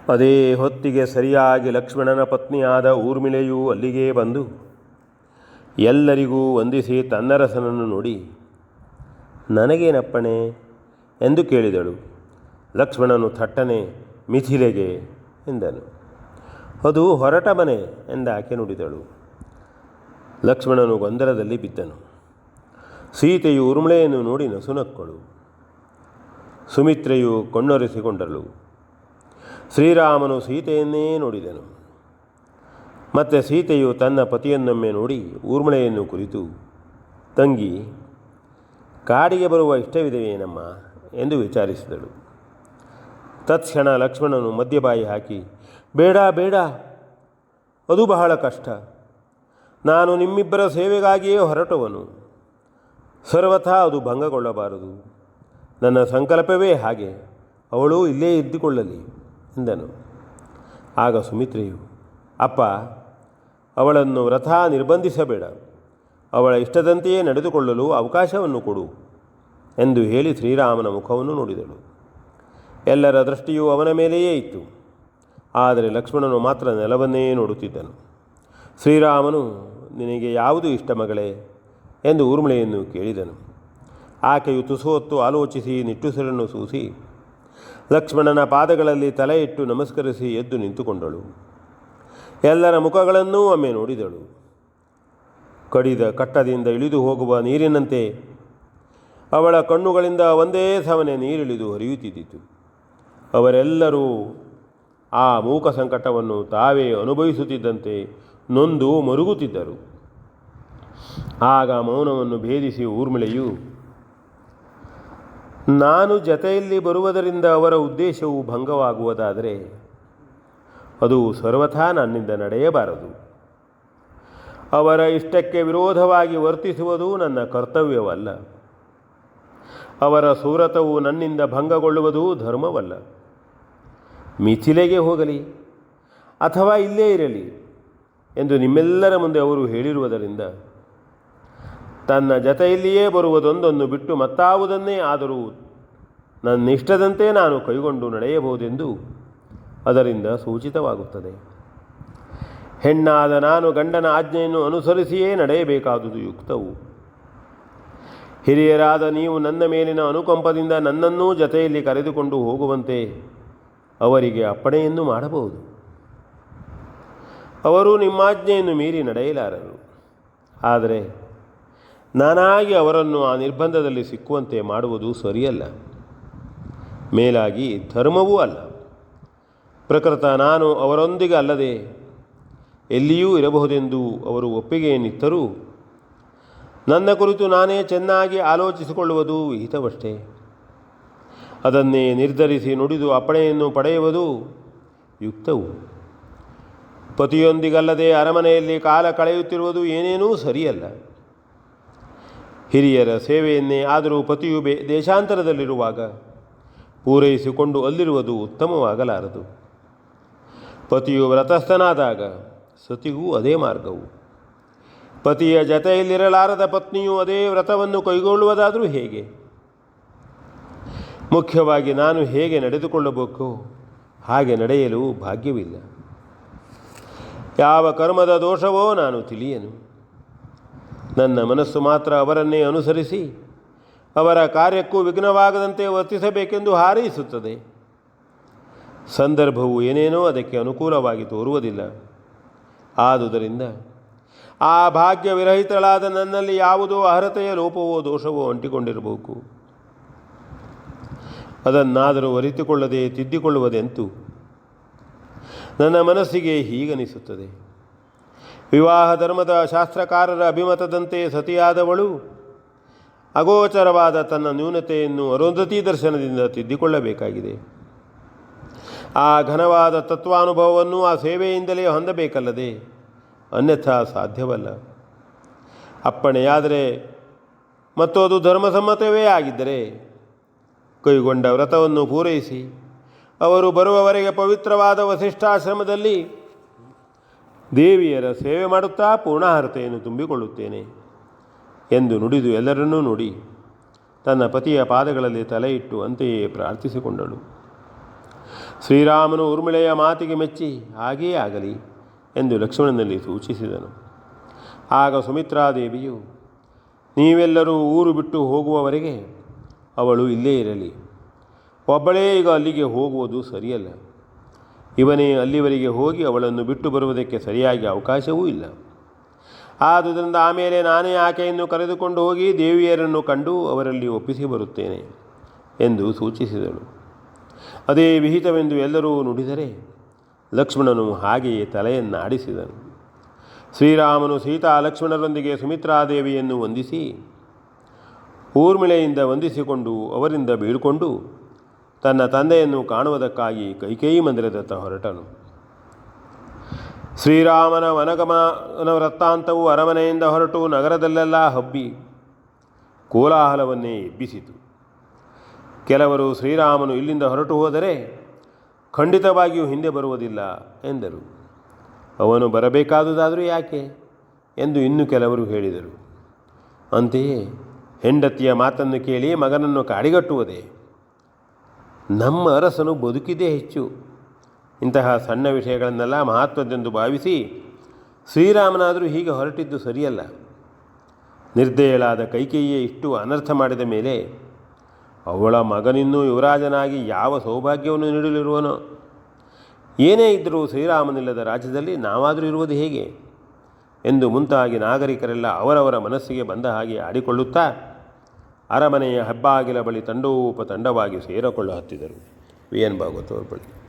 ಅದೇ ಹೊತ್ತಿಗೆ ಸರಿಯಾಗಿ ಲಕ್ಷ್ಮಣನ ಪತ್ನಿಯಾದ ಊರ್ಮಿಳೆಯೂ ಅಲ್ಲಿಗೆ ಬಂದು ಎಲ್ಲರಿಗೂ ವಂದಿಸಿ ತನ್ನರಸನನ್ನು ನೋಡಿ, ನನಗೇನಪ್ಪಣೆ ಎಂದು ಕೇಳಿದಳು. ಲಕ್ಷ್ಮಣನು ಥಟ್ಟನೆ ಮಿಥಿಲೆಗೆ ಎಂದನು. ಅದು ಹೊರಟ ಮನೆ ಎಂದಾಕೆ ನುಡಿದಳು. ಲಕ್ಷ್ಮಣನು ಗೊಂದಲದಲ್ಲಿ ಬಿದ್ದನು. ಸೀತೆಯು ಊರ್ಮಿಳೆಯನ್ನು ನೋಡಿ ನಸುನಕ್ಕಳು. ಸುಮಿತ್ರೆಯು ಕಣ್ಣೊರೆಸಿಕೊಂಡಳು. ಶ್ರೀರಾಮನು ಸೀತೆಯನ್ನೇ ನೋಡಿದನು. ಮತ್ತೆ ಸೀತೆಯು ತನ್ನ ಪತಿಯನ್ನೊಮ್ಮೆ ನೋಡಿ ಊರ್ಮಿಳೆಯನ್ನು ಕುರಿತು, ತಂಗಿ, ಕಾಡಿಗೆ ಬರುವ ಇಷ್ಟವಿದೆಯೇನಮ್ಮ ಎಂದು ವಿಚಾರಿಸಿದಳು. ತತ್ಕ್ಷಣ ಲಕ್ಷ್ಮಣನು ಮಧ್ಯಬಾಯಿ ಹಾಕಿ, ಬೇಡ ಬೇಡ, ಅದು ಬಹಳ ಕಷ್ಟ. ನಾನು ನಿಮ್ಮಿಬ್ಬರ ಸೇವೆಗಾಗಿಯೇ ಹೊರಟವನು. ಸರ್ವಥಾ ಅದು ಭಂಗಗೊಳ್ಳಬಾರದು. ನನ್ನ ಸಂಕಲ್ಪವೇ ಹಾಗೆ. ಅವಳು ಇಲ್ಲೇ ಇದ್ದುಕೊಳ್ಳಲಿ ಎಂದನು. ಆಗ ಸುಮಿತ್ರೆಯು, ಅಪ್ಪ, ಅವಳನ್ನು ವ್ರತ ನಿರ್ಬಂಧಿಸಬೇಡ. ಅವಳ ಇಷ್ಟದಂತೆಯೇ ನಡೆದುಕೊಳ್ಳಲು ಅವಕಾಶವನ್ನು ಕೊಡು ಎಂದು ಹೇಳಿ ಶ್ರೀರಾಮನ ಮುಖವನ್ನು ನೋಡಿದಳು. ಎಲ್ಲರ ದೃಷ್ಟಿಯು ಅವನ ಮೇಲೆಯೇ ಇತ್ತು. ಆದರೆ ಲಕ್ಷ್ಮಣನು ಮಾತ್ರ ನೆಲವನ್ನೇ ನೋಡುತ್ತಿದ್ದನು. ಶ್ರೀರಾಮನು, ನಿನಗೆ ಯಾವುದು ಇಷ್ಟ ಮಗಳೇ ಎಂದು ಊರ್ಮಿಳೆಯನ್ನು ಕೇಳಿದನು. ಆಕೆಯು ತುಸು ಹೊತ್ತು ಆಲೋಚಿಸಿ ನಿಟ್ಟುಸಿರನ್ನು ಸೂಸಿ ಲಕ್ಷ್ಮಣನ ಪಾದಗಳಲ್ಲಿ ತಲೆ ಇಟ್ಟು ನಮಸ್ಕರಿಸಿ ಎದ್ದು ನಿಂತುಕೊಂಡಳು. ಎಲ್ಲರ ಮುಖಗಳನ್ನೂ ಒಮ್ಮೆ ನೋಡಿದಳು. ಕಡಿದ ಕಟ್ಟದಿಂದ ಇಳಿದು ಹೋಗುವ ನೀರಿನಂತೆ ಅವಳ ಕಣ್ಣುಗಳಿಂದ ಒಂದೇ ಸಮನೆ ನೀರಿಳಿದು ಹರಿಯುತ್ತಿದ್ದಿತು. ಅವರೆಲ್ಲರೂ ಆ ಮೂಕ ಸಂಕಟವನ್ನು ತಾವೇ ಅನುಭವಿಸುತ್ತಿದ್ದಂತೆ ನೊಂದು ಮರುಗುತ್ತಿದ್ದರು. ಆಗ ಮೌನವನ್ನು ಭೇದಿಸಿ ಊರ್ಮಿಳೆಯು, ನಾನು ಜತೆಯಲ್ಲಿ ಬರುವುದರಿಂದ ಅವರ ಉದ್ದೇಶವು ಭಂಗವಾಗುವುದಾದರೆ ಅದು ಸರ್ವಥಾ ನನ್ನಿಂದ ನಡೆಯಬಾರದು. ಅವರ ಇಷ್ಟಕ್ಕೆ ವಿರೋಧವಾಗಿ ವರ್ತಿಸುವುದು ನನ್ನ ಕರ್ತವ್ಯವಲ್ಲ. ಅವರ ಸುರತವು ನನ್ನಿಂದ ಭಂಗಗೊಳ್ಳುವುದು ಧರ್ಮವಲ್ಲ. ಮಿಥಿಲೆಗೆ ಹೋಗಲಿ ಅಥವಾ ಇಲ್ಲೇ ಇರಲಿ ಎಂದು ನಿಮ್ಮೆಲ್ಲರ ಮುಂದೆ ಅವರು ಹೇಳಿರುವುದರಿಂದ ತನ್ನ ಜತೆಯಲ್ಲಿಯೇ ಬರುವುದೊಂದನ್ನು ಬಿಟ್ಟು ಮತ್ತಾವುದನ್ನೇ ಆದರೂ ನನ್ನಿಷ್ಟದಂತೆ ನಾನು ಕೈಗೊಂಡು ನಡೆಯಬಹುದೆಂದು ಅದರಿಂದ ಸೂಚಿತವಾಗುತ್ತದೆ. ಹೆಣ್ಣಾದ ನಾನು ಗಂಡನ ಆಜ್ಞೆಯನ್ನು ಅನುಸರಿಸಿಯೇ ನಡೆಯಬೇಕಾದುದು ಯುಕ್ತವು. ಹಿರಿಯರಾದ ನೀವು ನನ್ನ ಮೇಲಿನ ಅನುಕಂಪದಿಂದ ನನ್ನನ್ನೂ ಜತೆಯಲ್ಲಿ ಕರೆದುಕೊಂಡು ಹೋಗುವಂತೆ ಅವರಿಗೆ ಅಪ್ಪಣೆಯನ್ನು ಮಾಡಬಹುದು. ಅವರು ನಿಮ್ಮಾಜ್ಞೆಯನ್ನು ಮೀರಿ ನಡೆಯಲಾರರು. ಆದರೆ ನಾನಾಗಿ ಅವರನ್ನು ಆ ನಿರ್ಬಂಧದಲ್ಲಿ ಸಿಕ್ಕುವಂತೆ ಮಾಡುವುದು ಸರಿಯಲ್ಲ, ಮೇಲಾಗಿ ಧರ್ಮವೂ ಅಲ್ಲ. ಪ್ರಕೃತ ನಾನು ಅವರೊಂದಿಗೆ ಅಲ್ಲದೆ ಎಲ್ಲಿಯೂ ಇರಬಹುದೆಂದು ಅವರು ಒಪ್ಪಿಗೆಯನ್ನಿತ್ತರೂ ನನ್ನ ಕುರಿತು ನಾನೇ ಚೆನ್ನಾಗಿ ಆಲೋಚಿಸಿಕೊಳ್ಳುವುದು ಹಿತವಷ್ಟೇ. ಅದನ್ನೇ ನಿರ್ಧರಿಸಿ ನುಡಿದು ಅಪ್ಪಣೆಯನ್ನು ಪಡೆಯುವುದು ಯುಕ್ತವು. ಪತಿಯೊಂದಿಗಲ್ಲದೆ ಅರಮನೆಯಲ್ಲಿ ಕಾಲ ಕಳೆಯುತ್ತಿರುವುದು ಏನೇನೂ ಸರಿಯಲ್ಲ. ಹಿರಿಯರ ಸೇವೆಯನ್ನೇ ಆದರೂ ಪತಿಯು ದೇಶಾಂತರದಲ್ಲಿರುವಾಗ ಪೂರೈಸಿಕೊಂಡು ಅಲ್ಲಿರುವುದು ಉತ್ತಮವಾಗಲಾರದು. ಪತಿಯು ವ್ರತಸ್ಥನಾದಾಗ ಸತಿಗೂ ಅದೇ ಮಾರ್ಗವು. ಪತಿಯ ಜತೆಯಲ್ಲಿರಲಾರದ ಪತ್ನಿಯು ಅದೇ ವ್ರತವನ್ನು ಕೈಗೊಳ್ಳುವುದಾದರೂ ಹೇಗೆ? ಮುಖ್ಯವಾಗಿ ನಾನು ಹೇಗೆ ನಡೆದುಕೊಳ್ಳಬೇಕೋ ಹಾಗೆ ನಡೆಯಲು ಭಾಗ್ಯವಿಲ್ಲ. ಯಾವ ಕರ್ಮದ ದೋಷವೋ ನಾನು ತಿಳಿಯನು. ನನ್ನ ಮನಸ್ಸು ಮಾತ್ರ ಅವರನ್ನೇ ಅನುಸರಿಸಿ ಅವರ ಕಾರ್ಯಕ್ಕೂ ವಿಘ್ನವಾಗದಂತೆ ವರ್ತಿಸಬೇಕೆಂದು ಹಾರೈಸುತ್ತದೆ. ಸಂದರ್ಭವು ಏನೇನೋ ಅದಕ್ಕೆ ಅನುಕೂಲವಾಗಿ ತೋರುವುದಿಲ್ಲ. ಆದುದರಿಂದ ಆ ಭಾಗ್ಯ ವಿರಹಿತಳಾದ ನನ್ನಲ್ಲಿ ಯಾವುದೋ ಅರ್ಹತೆಯ ಲೋಪವೋ ದೋಷವೋ ಅಂಟಿಕೊಂಡಿರಬೇಕು. ಅದನ್ನಾದರೂ ಅರಿತುಕೊಳ್ಳದೆ ತಿದ್ದಿಕೊಳ್ಳುವುದೆಂತು? ನನ್ನ ಮನಸ್ಸಿಗೆ ಹೀಗನಿಸುತ್ತದೆ. ವಿವಾಹ ಧರ್ಮದ ಶಾಸ್ತ್ರಕಾರರ ಅಭಿಮತದಂತೆ ಸತಿಯಾದವಳು ಅಗೋಚರವಾದ ತನ್ನ ನ್ಯೂನತೆಯನ್ನು ಅರುಂಧತಿ ದರ್ಶನದಿಂದ ತಿದ್ದಿಕೊಳ್ಳಬೇಕಾಗಿದೆ. ಆ ಘನವಾದ ತತ್ವಾನುಭವವನ್ನು ಆ ಸೇವೆಯಿಂದಲೇ ಹೊಂದಬೇಕಲ್ಲದೆ ಅನ್ಯಥಾ ಸಾಧ್ಯವಲ್ಲ. ಅಪ್ಪಣೆಯಾದರೆ ಮತ್ತು ಅದು ಧರ್ಮಸಮ್ಮತವೇ ಆಗಿದ್ದರೆ ಕೈಗೊಂಡ ವ್ರತವನ್ನು ಪೂರೈಸಿ ಅವರು ಬರುವವರೆಗೆ ಪವಿತ್ರವಾದ ವಸಿಷ್ಠಾಶ್ರಮದಲ್ಲಿ ದೇವಿಯರ ಸೇವೆ ಮಾಡುತ್ತಾ ಪೂರ್ಣಾರ್ಹತೆಯನ್ನು ತುಂಬಿಕೊಳ್ಳುತ್ತೇನೆ ಎಂದು ನುಡಿದು ಎಲ್ಲರನ್ನೂ ನೋಡಿ ತನ್ನ ಪತಿಯ ಪಾದಗಳಲ್ಲಿ ತಲೆ ಇಟ್ಟು ಅಂತೆಯೇ ಪ್ರಾರ್ಥಿಸಿಕೊಂಡಳು. ಶ್ರೀರಾಮನು ಊರ್ಮಿಳೆಯ ಮಾತಿಗೆ ಮೆಚ್ಚಿ ಹಾಗೇ ಆಗಲಿ ಎಂದು ಲಕ್ಷ್ಮಣನಲ್ಲಿ ಸೂಚಿಸಿದನು. ಆಗ ಸುಮಿತ್ರಾದೇವಿಯು, ನೀವೆಲ್ಲರೂ ಊರು ಬಿಟ್ಟು ಹೋಗುವವರೆಗೆ ಅವಳು ಇಲ್ಲೇ ಇರಲಿ. ಒಬ್ಬಳೇ ಈಗ ಅಲ್ಲಿಗೆ ಹೋಗುವುದು ಸರಿಯಲ್ಲ. ಇವನೇ ಅಲ್ಲಿವರೆಗೆ ಹೋಗಿ ಅವಳನ್ನು ಬಿಟ್ಟು ಬರುವುದಕ್ಕೆ ಸರಿಯಾಗಿ ಅವಕಾಶವೂ ಇಲ್ಲ. ಆದುದರಿಂದ ಆಮೇಲೆ ನಾನೇ ಆಕೆಯನ್ನು ಕರೆದುಕೊಂಡು ಹೋಗಿ ದೇವಿಯರನ್ನು ಕಂಡು ಅವರಲ್ಲಿ ಒಪ್ಪಿಸಿ ಬರುತ್ತೇನೆ ಎಂದು ಸೂಚಿಸಿದಳು. ಅದೇ ವಿಹಿತವೆಂದು ಎಲ್ಲರೂ ನುಡಿದರೆ ಲಕ್ಷ್ಮಣನು ಹಾಗೆಯೇ ತಲೆಯನ್ನಾಡಿಸಿದನು. ಶ್ರೀರಾಮನು ಸೀತಾ ಲಕ್ಷ್ಮಣರೊಂದಿಗೆ ಸುಮಿತ್ರಾದೇವಿಯನ್ನು ವಂದಿಸಿ ಊರ್ಮಿಳೆಯಿಂದ ವಂದಿಸಿಕೊಂಡು ಅವರಿಂದ ಬೀಳ್ಕೊಂಡು ತನ್ನ ತಂದೆಯನ್ನು ಕಾಣುವುದಕ್ಕಾಗಿ ಕೈಕೇಯಿ ಮಂದಿರದತ್ತ ಹೊರಟನು. ಶ್ರೀರಾಮನ ವನಗಮನ ವೃತ್ತಾಂತವು ಅರಮನೆಯಿಂದ ಹೊರಟು ನಗರದಲ್ಲೆಲ್ಲ ಹಬ್ಬಿ ಕೋಲಾಹಲವನ್ನೇ ಎಬ್ಬಿಸಿತು. ಕೆಲವರು ಶ್ರೀರಾಮನು ಇಲ್ಲಿಂದ ಹೊರಟು ಹೋದರೆ ಖಂಡಿತವಾಗಿಯೂ ಹಿಂದೆ ಬರುವುದಿಲ್ಲ ಎಂದರು. ಅವನು ಬರಬೇಕಾದುದಾದರೂ ಯಾಕೆ ಎಂದು ಇನ್ನು ಕೆಲವರು ಹೇಳಿದರು. ಅಂತೆಯೇ ಹೆಂಡತಿಯ ಮಾತನ್ನು ಕೇಳಿ ಮಗನನ್ನು ಕಾಡಿಗಟ್ಟುವುದೇ? ನಮ್ಮ ಅರಸನು ಬದುಕಿದೇ ಹೆಚ್ಚು. ಇಂತಹ ಸಣ್ಣ ವಿಷಯಗಳನ್ನೆಲ್ಲ ಮಹತ್ವದ್ದೆಂದು ಭಾವಿಸಿ ಶ್ರೀರಾಮನಾದರೂ ಹೀಗೆ ಹೊರಟಿದ್ದು ಸರಿಯಲ್ಲ. ನಿರ್ದಯಳಾದ ಕೈಕೇಯಿಯೇ ಇಷ್ಟು ಅನರ್ಥ ಮಾಡಿದ ಮೇಲೆ ಅವಳ ಮಗನಿನ್ನೂ ಯುವರಾಜನಾಗಿ ಯಾವ ಸೌಭಾಗ್ಯವನ್ನು ನೀಡಲಿರುವನೋ? ಏನೇ ಇದ್ದರೂ ಶ್ರೀರಾಮನಿಲ್ಲದ ರಾಜ್ಯದಲ್ಲಿ ನಾವಾದರೂ ಇರುವುದು ಹೇಗೆ ಎಂದು ಮುಂತಾಗಿ ನಾಗರಿಕರೆಲ್ಲ ಅವರವರ ಮನಸ್ಸಿಗೆ ಬಂದ ಹಾಗೆ ಆಡಿಕೊಳ್ಳುತ್ತಾ ಅರಮನೆಯ ಹೆಬ್ಬಾಗಿಲ ಬಳಿ ತಂಡೋಪತಂಡವಾಗಿ ಸೇರಿಕೊಳ್ಳ ಹತ್ತಿದರು. ವಿ ಎನ್ ಭಾಗವತವರ ಬಳಿ.